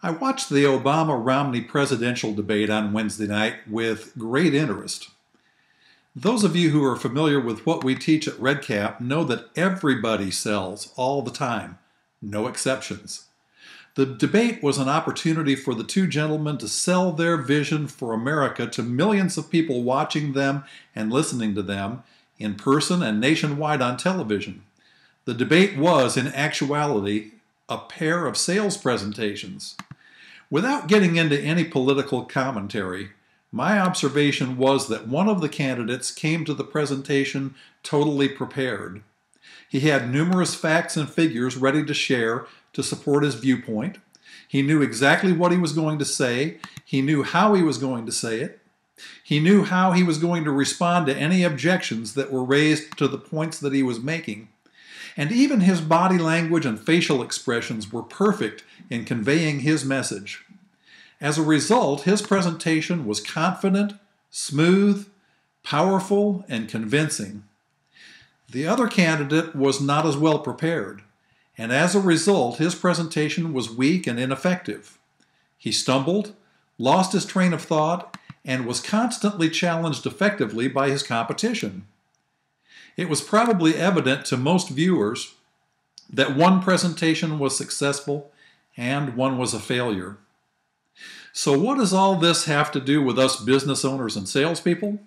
I watched the Obama-Romney presidential debate on Wednesday night with great interest. Those of you who are familiar with what we teach at RedCap know that everybody sells all the time, no exceptions. The debate was an opportunity for the two gentlemen to sell their vision for America to millions of people watching them and listening to them in person and nationwide on television. The debate was, in actuality, a pair of sales presentations. Without getting into any political commentary, my observation was that one of the candidates came to the presentation totally prepared. He had numerous facts and figures ready to share to support his viewpoint. He knew exactly what he was going to say. He knew how he was going to say it. He knew how he was going to respond to any objections that were raised to the points that he was making. And even his body language and facial expressions were perfect in conveying his message. As a result, his presentation was confident, smooth, powerful, and convincing. The other candidate was not as well prepared, and as a result, his presentation was weak and ineffective. He stumbled, lost his train of thought, and was constantly challenged effectively by his competition. It was probably evident to most viewers that one presentation was successful and one was a failure. So what does all this have to do with us business owners and salespeople?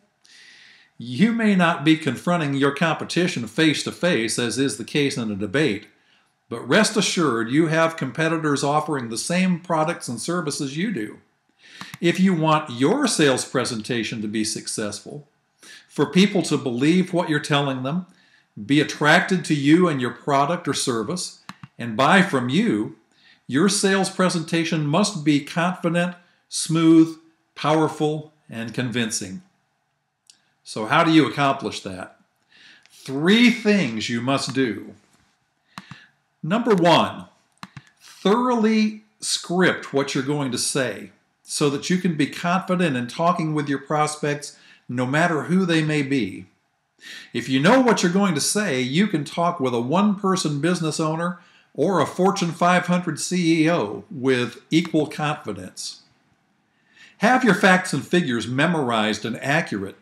You may not be confronting your competition face to face, as is the case in a debate, but rest assured you have competitors offering the same products and services you do. If you want your sales presentation to be successful, for people to believe what you're telling them, be attracted to you and your product or service, and buy from you, your sales presentation must be confident, smooth, powerful, and convincing. So how do you accomplish that? 3 things you must do. Number 1, thoroughly script what you're going to say so that you can be confident in talking with your prospects no matter who they may be. If you know what you're going to say, you can talk with a one-person business owner or a Fortune 500 CEO with equal confidence. Have your facts and figures memorized and accurate.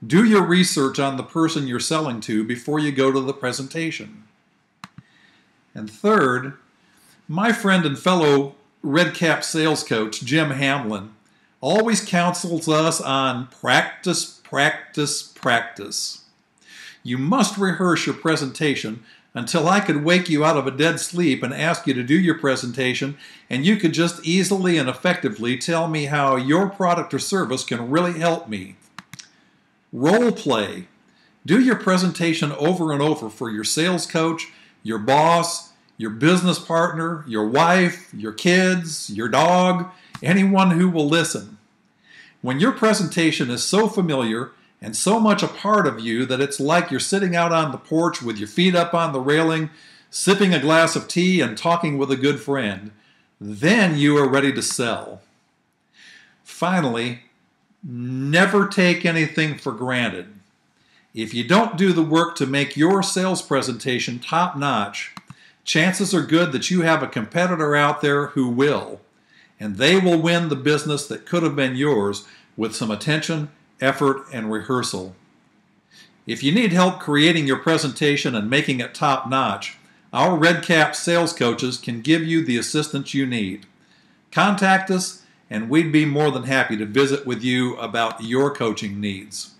Do your research on the person you're selling to before you go to the presentation. And third, my friend and fellow RedCap sales coach, Jim Hamlin, always counsels us on practice, practice, practice. You must rehearse your presentation until I could wake you out of a dead sleep and ask you to do your presentation, and you could just easily and effectively tell me how your product or service can really help me. Role play. Do your presentation over and over for your sales coach, your boss, your business partner, your wife, your kids, your dog, anyone who will listen. When your presentation is so familiar and so much a part of you that it's like you're sitting out on the porch with your feet up on the railing, sipping a glass of tea and talking with a good friend, then you are ready to sell. Finally, never take anything for granted. If you don't do the work to make your sales presentation top-notch, chances are good that you have a competitor out there who will, and they will win the business that could have been yours with some attention, effort, and rehearsal. If you need help creating your presentation and making it top-notch, our RedCap sales coaches can give you the assistance you need. Contact us, and we'd be more than happy to visit with you about your coaching needs.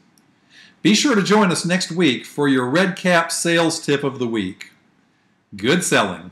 Be sure to join us next week for your RedCap sales tip of the week. Good selling.